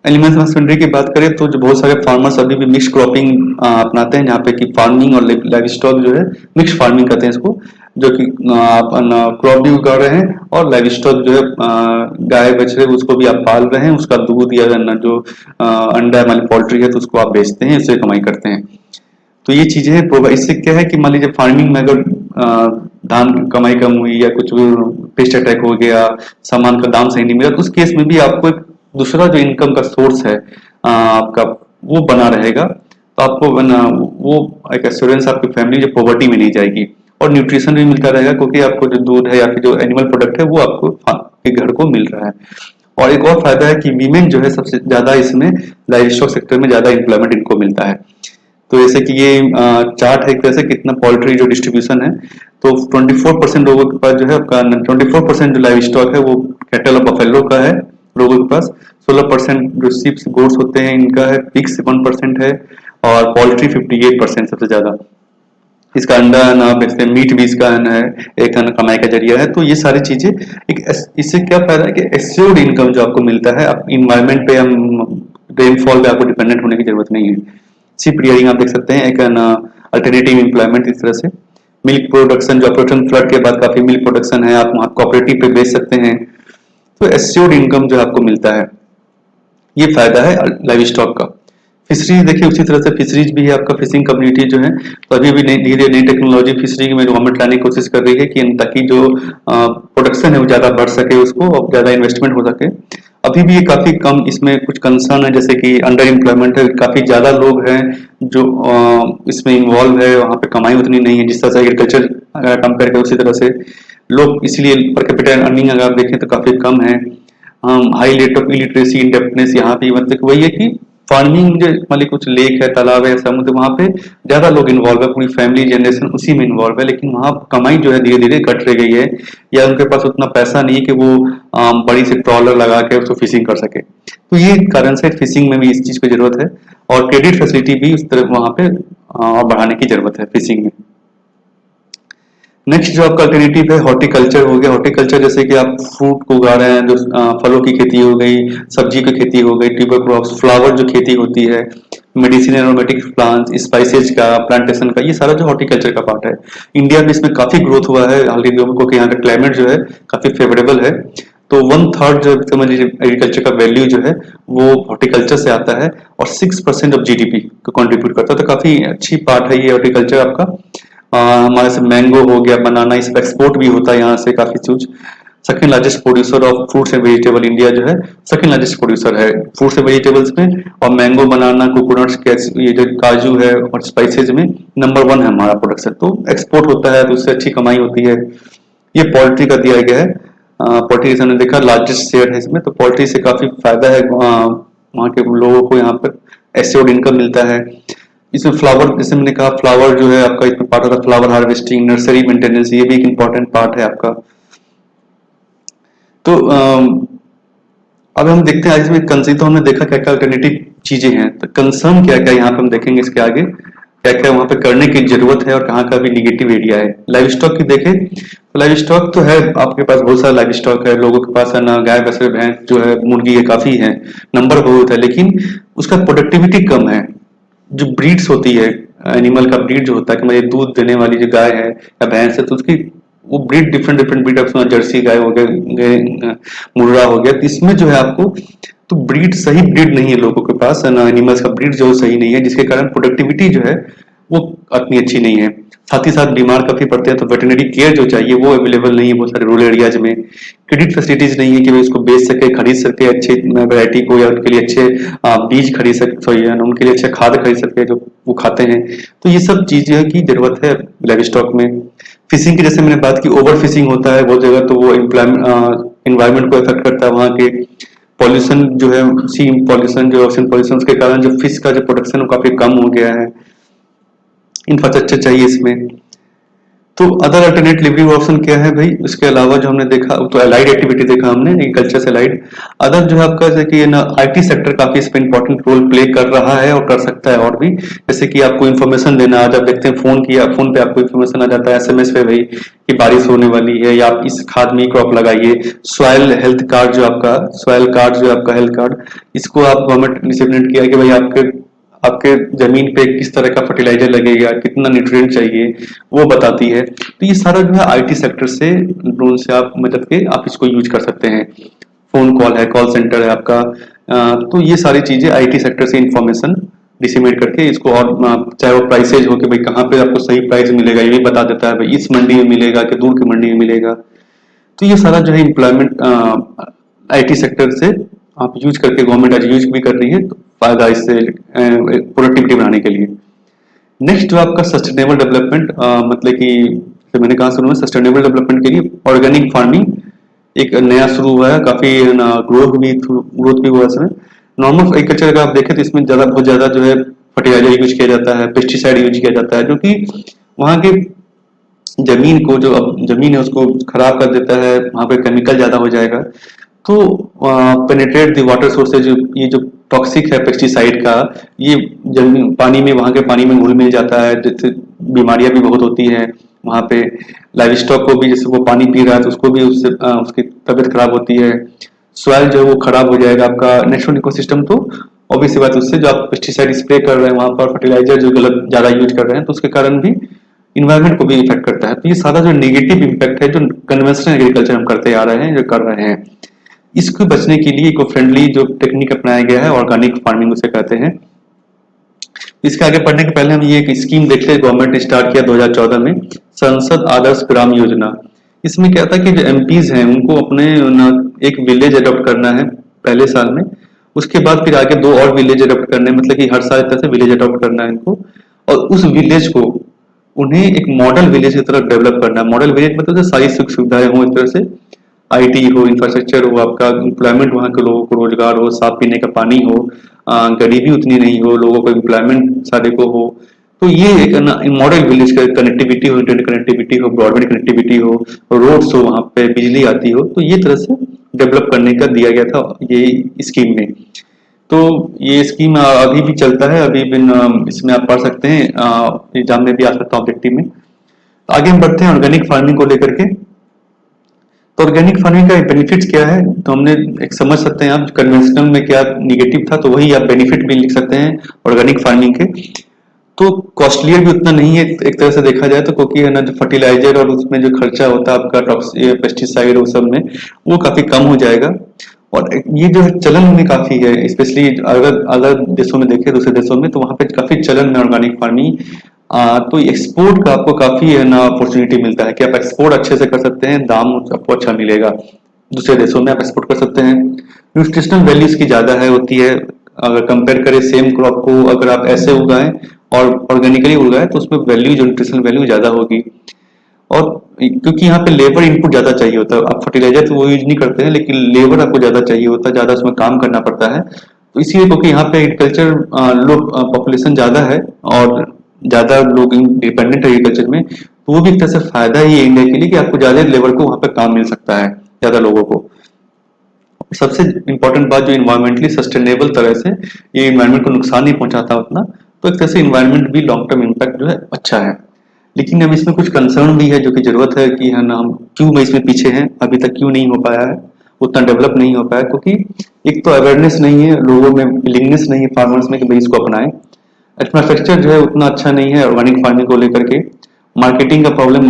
एलिमेंट्स हस्बेंड्री की बात करें तो जो बहुत सारे फार्मर्स अभी भी मिक्स क्रॉपिंग अपनाते हैं, जहाँ पे कि फार्मिंग और लाइव स्टॉक जो है, मिक्स फार्मिंग कहते हैं इसको, जो कि आप क्रॉप भी उगा रहे हैं और लाइव स्टॉक जो है गाय बछड़े उसको भी आप पाल रहे हैं, उसका दूध या जो अंडा वाली पोल्ट्री है तो उसको आप बेचते हैं, इससे कमाई करते हैं। तो ये चीजें हैं। इससे क्या है कि मान लीजिए फार्मिंग में अगर धान की कमाई कम हुई या कुछ पेस्ट अटैक हो गया, सामान का दाम सही नहीं मिला, तो उस केस में भी आपको एक दूसरा जो इनकम का सोर्स है आपका, वो बना रहेगा। तो आपको वो एक एश्योरेंस आपकी फैमिली जो पॉवर्टी में नहीं जाएगी, और न्यूट्रिशन भी मिलता रहेगा, क्योंकि आपको जो दूध है या फिर जो एनिमल प्रोडक्ट है वो आपको आपके घर को मिल रहा है। और एक और फायदा है कि वीमेन जो है सबसे ज्यादा इसमें लाइव स्टॉक सेक्टर में ज्यादा एम्प्लॉयमेंट इनको मिलता है। तो जैसे कि ये चार्ट है एक तरह से कितना पोल्ट्री जो डिस्ट्रीब्यूशन है, तो 24% लोगों के पास जो है आपका 24% जो लाइव स्टॉक है वो कैटल और बफेलो का है लोगों के पास। 16% जो शिप्स गोट्स होते हैं इनका है, पिग्स 1% है, और पोल्ट्री 58% सबसे ज्यादा। इसका अंडा ना बेचते हैं, मीट भी इसका है एक कमाई का जरिया है। तो ये सारी चीजें एक इससे क्या फायदा है कि एश्योर्ड इनकम जो आपको मिलता है, आप इन्वायरमेंट पे, हम रेनफॉल पे आपको डिपेंडेंट होने की जरूरत नहीं है। शिप रियरिंग आप देख सकते हैं, एक अल्टरनेटिव एम्प्लॉयमेंट इस तरह से। मिल्क प्रोडक्शन, जो ऑपरेशन फ्लड के बाद काफी मिल्क प्रोडक्शन है, आप वहाँ कोऑपरेटिव पे बेच सकते हैं। तो एश्योर्ड इनकम जो आपको मिलता है, ये फायदा है लाइव स्टॉक का। फिशरीज देखिए उसी तरह से, फिशरीज भी है आपका, फिशिंग कम्युनिटी जो है, तो अभी भी धीरे नई टेक्नोलॉजी फिशरी में गवर्नमेंट लाने की कोशिश कर रही है कि ताकि जो प्रोडक्शन है वो ज्यादा बढ़ सके, उसको और ज्यादा इन्वेस्टमेंट हो सके। अभी भी ये काफी कम, इसमें कुछ कंसर्न है, जैसे कि अंडर एम्प्लॉयमेंट है, काफी ज्यादा लोग हैं जो इसमें इन्वॉल्व है, वहाँ पे कमाई उतनी नहीं है जिस तरह से एग्रीकल्चर अगर कंपेयर करें उसी तरह से लोग, इसलिए पर कैपिटल अर्निंग अगर आप देखें तो काफी कम है। High rate of illiteracy indebtedness यहाँ पे, मतलब वही है कि फार्मिंग जो मान लीजिए कुछ लेक है, तालाब है, समुद्र, वहां पे ज्यादा लोग इन्वॉल्व है, पूरी फैमिली जनरेशन उसी में इन्वॉल्व है, लेकिन वहां कमाई जो है धीरे धीरे घट रह गई है, या उनके पास उतना पैसा नहीं है कि वो बड़ी से ट्रॉलर लगा के उसको फिशिंग कर सके। तो ये कारण से फिशिंग में भी इस चीज की जरूरत है, और क्रेडिट फैसिलिटी भी उस तरह वहां पे बढ़ाने की जरूरत है फिशिंग में। नेक्स्ट जो आपका अल्टरनेटिव है हॉर्टिकल्चर हो गया। हॉर्टिकल्चर जैसे कि आप फ्रूट को उगा रहे हैं, जो फलों की खेती हो गई, सब्जी की खेती हो गई, ट्यूबर क्रॉप्स, फ्लावर जो खेती होती है, मेडिसिन एरोमेटिक प्लांट्स, स्पाइसेज का प्लांटेशन का, ये सारा जो हॉर्टिकल्चर का पार्ट है। इंडिया में इसमें काफी ग्रोथ हुआ है हाल ही में, क्योंकि यहाँ का क्लाइमेट जो है काफी फेवरेबल है। तो 1/3 जो समझ लीजिए एग्रीकल्चर का वैल्यू जो है वो हॉर्टिकल्चर से आता है, और 6% ऑफ जीडीपी को कंट्रीब्यूट करता है। तो काफी अच्छी पार्ट है ये हॉर्टिकल्चर आपका। हमारे से मैंगो हो गया, बनाना, इसका एक्सपोर्ट भी होता है यहाँ से काफी चीज। Second largest producer of fruits and vegetable, India जो है सेकंड लार्जेस्ट प्रोड्यूसर है फ्रूट्स एंड वेजिटेबल्स में, और मैंगो, बनाना, कोकोनट्स, ये जो काजू है और स्पाइसेज में नंबर 1 है हमारा प्रोडक्शन। तो एक्सपोर्ट होता है तो उससे अच्छी कमाई होती है। ये पोल्ट्री का दिया गया है, पोल्ट्री हमने देखा लार्जेस्ट शेयर है इसमें, तो पोल्ट्री से काफी फायदा है वहाँ के लोगों को, यहाँ पर एश्योर्ड इनकम मिलता है। इसमें फ्लावर, जैसे मैंने कहा फ्लावर जो है आपका, इसमें पार्ट होता है फ्लावर हार्वेस्टिंग, नर्सरी मेंटेनेंस, ये भी एक इम्पोर्टेंट पार्ट है आपका। तो अब हम देखते हैं आज में कंसर्न, तो हमने देखा क्या क्या अल्टरनेटिव चीजें हैं, तो कंसर्न क्या क्या यहाँ पे हम देखेंगे इसके आगे। क्या क्या वहां पे करने की जरूरत है और कहाँ का भी निगेटिव एरिया है। लाइव स्टॉक की देखें तो लाइव स्टॉक तो है, आपके पास बहुत सारा लाइव स्टॉक है, लोगों के पास है ना, गाय बछड़े भैंस जो है, मुर्गी है, काफी है, नंबर बहुत है, लेकिन उसका प्रोडक्टिविटी कम है। जो ब्रीड्स होती है, एनिमल का ब्रीड जो होता है कि मतलब दूध देने वाली जो गाय है या भैंस है, तो उसकी वो breed different different breed of, Jersey गाय हो गया, मुर्रा हो गया, तो इसमें जो है आपको तो ब्रीड सही ब्रीड नहीं है लोगों के पास है ना, एनिमल्स का ब्रीड जो सही नहीं है, जिसके कारण प्रोडक्टिविटी जो है वो उतनी अच्छी नहीं है। साथ ही साथ बीमार काफी पड़ते हैं, तो वेटरनरी केयर जो चाहिए वो अवेलेबल नहीं है बहुत सारे रूरल एरियाज में। क्रेडिट फैसिलिटीज नहीं है कि वे इसको बेच सके, खरीद सके अच्छे वैरायटी को, या उनके लिए अच्छे बीज खरीद सके, सॉरी उनके लिए अच्छे खाद खरीद सके जो वो खाते हैं। तो ये सब चीजें की जरूरत है लाइव स्टॉक में। फिशिंग की जैसे मैंने बात की, ओवर फिशिंग होता है बहुत जगह, तो वो इन्वायरमेंट को इफेक्ट करता है। वहाँ के पॉल्यूशन जो है, सी पॉल्यूशन जो ओशन पॉल्यूशन के कारण जो फिश का जो प्रोडक्शन वो काफी कम हो गया है। इंफ्रास्ट्रक्चर चाहिए इसमें। तो अदर अल्टरनेट डिलीवरी ऑप्शन क्या है भाई, उसके अलावा जो हमने देखा तो अलाइड एक्टिविटी देखा हमने, एग्रीकल्चर से अलाइड। अदर जो है आपका जैसे कि ना आईटी सेक्टर काफी इसमें इंपॉर्टेंट रोल प्ले कर रहा है और कर सकता है और भी। जैसे कि आपको इन्फॉर्मेशन देना, आज आप देखते हैं फोन किया, फोन पे आपको इन्फॉर्मेशन आ जाता है एसएमएस पे भाई कि बारिश होने वाली है, या आप इस खाद में क्रॉप लगाइए। सॉइल हेल्थ कार्ड जो आपका, सॉइल कार्ड जो आपका हेल्थ कार्ड, इसको आप गवर्नमेंट ने इम्प्लीमेंट किया कि भाई आपके आपके जमीन पे किस तरह का फर्टिलाइजर लगेगा, कितना न्यूट्रिएंट चाहिए, वो बताती है। तो ये सारा जो है आईटी सेक्टर से ड्रोन से आप मदद के आप इसको यूज कर सकते हैं। फोन कॉल है, कॉल सेंटर है आपका, तो ये सारी चीजें आईटी सेक्टर से इंफॉर्मेशन डिसिमेट करके इसको, और चाहे वो प्राइसेज हो कि भाई कहाँ पे आपको सही प्राइस मिलेगा, ये भी बता देता है भाई इस मंडी में मिलेगा कि दूर की मंडी में मिलेगा। तो ये सारा जो है एम्प्लॉयमेंट आईटी सेक्टर से आप यूज करके, गवर्नमेंट आज यूज भी कर रही है, तो फायदा इससे प्रोडक्टिविटी बढ़ाने के लिए। नेक्स्ट जो आपका सस्टेनेबल डेवलपमेंट, मतलब कि जैसे मैंने कहा शुरू में, सस्टेनेबल डेवलपमेंट के लिए ऑर्गेनिक फार्मिंग एक नया शुरू हुआ है, काफी ग्रोथ भी हुआ है इसमें। नॉर्मल एग्रीकल्चर अगर आप देखें तो इसमें ज्यादा बहुत ज्यादा जो है फर्टिलाइजर यूज किया जाता है, पेस्टिसाइड यूज किया जाता है, जो कि वहाँ के जमीन को, जो अब जमीन है उसको खराब कर देता है, वहां पे केमिकल ज्यादा हो जाएगा। तो पेनिट्रेट द वाटर सोर्सेज, ये जो टॉक्सिक है पेस्टिसाइड का, ये जमीन पानी में, वहां के पानी में घुल मिल जाता है, जिससे बीमारियां भी बहुत होती हैं वहां पे। लाइव स्टॉक को भी, जैसे वो पानी पी रहा है तो उसको भी उससे उसकी तबीयत खराब होती है। सॉइल जो है वो खराब हो जाएगा आपका, नेचुरल इकोसिस्टम। तो ऑब्वियस बात, उससे जो आप पेस्टिसाइड स्प्रे कर रहे हैं वहां पर, फर्टिलाइजर जो गलत ज्यादा यूज कर रहे हैं, तो उसके कारण भी इन्वायरमेंट को भी इफेक्ट करता है। तो ये सारा जो नेगेटिव इम्पैक्ट है जो कन्वेंशनल एग्रीकल्चर हम करते आ रहे हैं, जो कर रहे हैं, इसको बचने के लिए इको फ्रेंडली जो टेक्निक अपनाया गया है, ऑर्गेनिक फार्मिंग उसे कहते हैं। इसके आगे बढ़ने के पहले हम ये एक स्कीम देखते हैं, गवर्नमेंट ने स्टार्ट किया 2014 में, संसद आदर्श ग्राम योजना। इसमें क्या था कि जो एमपीज हैं उनको अपने एक विलेज अडॉप्ट करना है पहले साल में, उसके बाद फिर आगे 2 और विलेज अडॉप्ट करने, मतलब कि हर साल एक तरह से विलेज अडॉप्ट करना है इनको, और उस विलेज को उन्हें एक मॉडल विलेज की तरफ डेवलप करना है। मॉडल विलेज मतलब सारी सुख सुविधाएं हो एक तरह से, आईटी हो, इंफ्रास्ट्रक्चर हो, आपका एम्प्लॉयमेंट, वहाँ के लोगों को रोजगार हो, साफ पीने का पानी हो, गरीबी उतनी नहीं हो, लोगों को एम्प्लॉयमेंट सारे को हो। तो ये एक मॉडल विलेज का कनेक्टिविटी हो, इंटरनेट कनेक्टिविटी हो, ब्रॉडबैंड कनेक्टिविटी हो, रोड्स हो, वहाँ पे बिजली आती हो, तो ये तरह से डेवलप करने का दिया गया था ये स्कीम में। तो ये स्कीम अभी भी चलता है, अभी भी इसमें आप पढ़ सकते हैं, एग्जाम में भी आ सकता है ऑब्जेक्टिव में। तो आगे हम बढ़ते हैं ऑर्गेनिक फार्मिंग को लेकर के। तो ऑर्गेनिक फार्मिंग का बेनिफिट्स क्या है, तो हमने एक समझ सकते हैं आप, कन्वेंशनल में क्या निगेटिव था, तो वही आप बेनिफिट भी लिख सकते हैं ऑर्गेनिक फार्मिंग के। तो कॉस्टलियर भी उतना नहीं है एक तरह से देखा जाए तो, क्योंकि है ना जो फर्टिलाइजर और उसमें जो खर्चा होता है आपका पेस्टिसाइड वो सब में, वो काफी कम हो जाएगा। और ये जो है चलन में काफी है, स्पेशली अगर अदर देशों में देखें, दूसरे देशों में, तो वहां पे काफी चलन में ऑर्गेनिक फार्मिंग। तो एक्सपोर्ट का आपको काफी है ना अपॉर्चुनिटी मिलता है कि आप एक्सपोर्ट अच्छे से कर सकते हैं, दाम आपको अच्छा मिलेगा, दूसरे देशों में आप एक्सपोर्ट कर सकते हैं। न्यूट्रिशनल वैल्यू इसकी ज्यादा है होती है, अगर कंपेयर करें सेम क्रॉप को, अगर आप ऐसे उगाएं और ऑर्गेनिकली उगाएं तो उसमें वैल्यू, जो न्यूट्रिशनल वैल्यू ज्यादा होगी। और क्योंकि यहाँ पे लेबर इनपुट ज्यादा चाहिए होता है, आप फर्टिलाइजर तो वो यूज नहीं करते हैं, लेकिन लेबर आपको ज्यादा चाहिए होता है, ज्यादा उसमें काम करना पड़ता है। तो इसीलिए क्योंकि यहाँ पे एग्रीकल्चर लोग पॉपुलेशन ज्यादा है और ज्यादा लोग डिपेंडेंट है एग्रीकल्चर में, तो वो भी एक तरह से फायदा ही है इंडिया के लिए कि आपको ज्यादा लेबर को वहाँ पे काम मिल सकता है, ज्यादा लोगों को। सबसे इंपॉर्टेंट बात, जो इन्वायरमेंटली सस्टेनेबल तरह से ये इन्वायरमेंट को नुकसान नहीं पहुंचाता उतना, तो एक तरह से इन्वायरमेंट भी लॉन्ग टर्म इम्पैक्ट जो है अच्छा है। लेकिन अब इसमें कुछ कंसर्न भी है जो कि जरूरत है कि है ना, हम क्यों में इसमें पीछे हैं, अभी तक क्यों नहीं हो पाया है, उतना डेवलप नहीं हो पाया, क्योंकि एक तो अवेयरनेस नहीं है लोगों में, विलिंगनेस नहीं है फार्मर्स में कि भाई इसको अपनाएं। इंफ्रास्ट्रक्चर जो है उतना अच्छा नहीं है ऑर्गेनिक फार्मिंग को लेकर के। मार्केटिंग का प्रॉब्लम,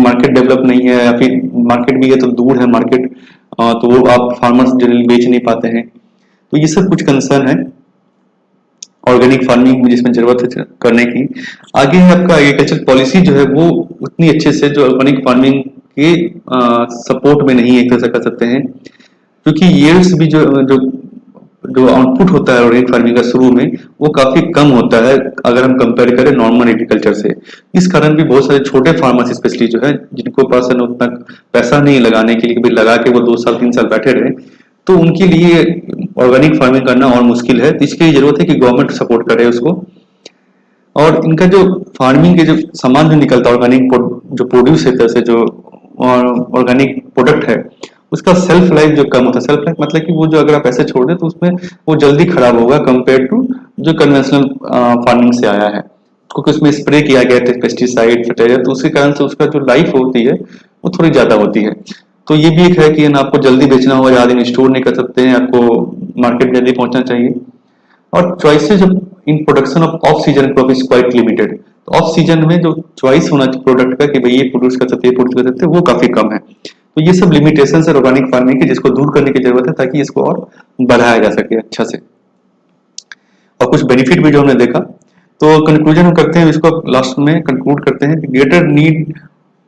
मार्केट डेवलप नहीं है, या फिर मार्केट भी है तो दूर है मार्केट, तो वो आप फार्मर्स जनरली बेच नहीं पाते हैं। तो ये सब कुछ कंसर्न है ऑर्गेनिक फार्मिंग में जिसमें जरूरत है करने की। आगे है आपका एग्रीकल्चर पॉलिसी जो है वो उतनी अच्छे से जो ऑर्गेनिक फार्मिंग के सपोर्ट में नहीं है, एक तरह से कर सकते हैं, क्योंकि यील्ड्स भी जो जो जो आउटपुट होता है ऑर्गेनिक फार्मिंग का शुरू में, वो काफी कम होता है अगर हम कंपेयर करें नॉर्मल एग्रीकल्चर से। इस कारण भी बहुत सारे छोटे फार्मर्स स्पेशली जो है, जिनको पास है ना उतना पैसा नहीं लगाने के लिए, कभी लगा के वो 2 साल 3 साल बैठे रहे, तो उनके लिए ऑर्गेनिक फार्मिंग करना और मुश्किल है। तो इसके लिए जरूरत है कि गवर्नमेंट सपोर्ट करे उसको। और इनका जो फार्मिंग के जो सामान जो निकलता है ऑर्गेनिक, जो प्रोड्यूस है, तरह से जो ऑर्गेनिक प्रोडक्ट है, उसका सेल्फ लाइफ जो कम होता है। सेल्फ लाइफ मतलब कि वो जो अगर आप ऐसे छोड़ दें तो उसमें वो जल्दी खराब होगा कंपेयर टू जो कन्वेंशनल फार्मिंग से आया है, क्योंकि उसमें स्प्रे किया गया है पेस्टिसाइड फर्टिलाइजर, तो उसी कारण से उसका जो लाइफ होती है वो थोड़ी ज्यादा होती है। तो ये भी एक है कि आपको जल्दी बेचना होगा, ज्यादा दिन स्टोर नहीं कर सकते हैं, आपको मार्केट में जल्दी पहुंचना चाहिए। और choices in production off season crop is quite limited. तो ऑफ सीजन में जो चॉइस होना चाहिए प्रोडक्ट का कि भाई ये प्रोड्यूस कर सकते हैं, प्रोड्यूस कर सकते हैं, वो काफी कम है। तो ये सब लिमिटेशन है ऑर्गेनिक फार्मिंग की, जिसको दूर करने की जरूरत है ताकि इसको और बढ़ाया जा सके अच्छा से। और कुछ बेनिफिट भी जो हमने देखा, तो कंक्लूजन हम करते हैं इसको, लास्ट में कंक्लूड करते हैं कि greater need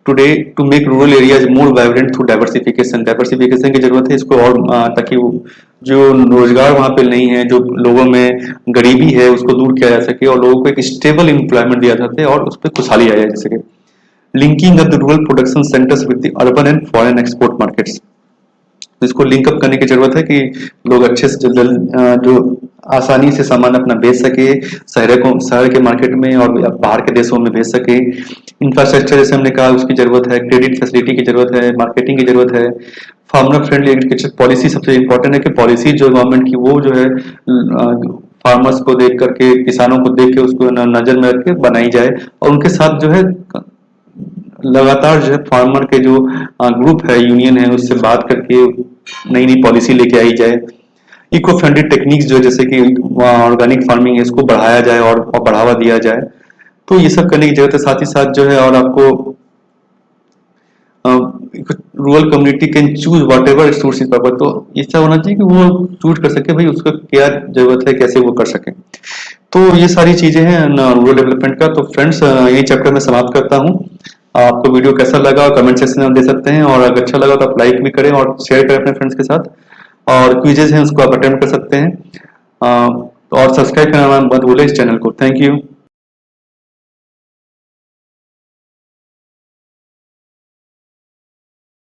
today to make rural areas more vibrant through diversification. Diversification की जरूरत है इसको, और ताकि जो रोजगार वहां पे नहीं है, जो लोगों में गरीबी है, उसको दूर किया जा सके और लोगों को एक स्टेबल एम्प्लॉयमेंट दिया जा सके और उस पर खुशहाली आ जाए जा सके। Linking of the rural production centres with the urban and foreign export markets. इसको लिंक अप करने की जरूरत है कि लोग अच्छे से जो आसानी से सामान अपना बेच सके, शहर के मार्केट में और बाहर के देशों में भेज सके। इंफ्रास्ट्रक्चर जैसे हमने कहा उसकी जरूरत है, क्रेडिट फैसिलिटी की जरूरत है, मार्केटिंग की जरूरत है। फार्मर फ्रेंडली एग्रीकल्चर पॉलिसी सबसे इंपॉर्टेंट है कि पॉलिसी जो गवर्नमेंट की वो जो है फार्मर्स को देख करके, किसानों को देख के उसको नजर में रख के बनाई जाए, और उनके साथ जो है लगातार जो है फार्मर के जो ग्रुप है, यूनियन है, उससे बात करके नई नई पॉलिसी लेके आई जाए। इको फ्रेंडली टेक्निक्स जो जैसे कि ऑर्गेनिक फार्मिंग है इसको बढ़ाया जाए और बढ़ावा दिया जाए। तो ये सब करने की जरूरत है। साथ ही साथ जो है और आपको rural community can choose what ever suits is purpose. तो ऐसा होना चाहिए कि वो चूज कर सके भाई उसको क्या जरूरत है, कैसे वो कर सके। तो ये सारी चीजें हैं रूरल डेवलपमेंट का। तो फ्रेंड्स यही चैप्टर में समाप्त करता हूँ। आपको वीडियो कैसा लगा कमेंट सेक्शन में दे सकते हैं, और अगर अच्छा लगा तो आप लाइक भी करें और शेयर करें अपने फ्रेंड्स के साथ। और क्विजेज हैं उसको आप अटेम्प्ट कर सकते हैं, और सब्सक्राइब करना मत भूलें इस चैनल को। Thank you.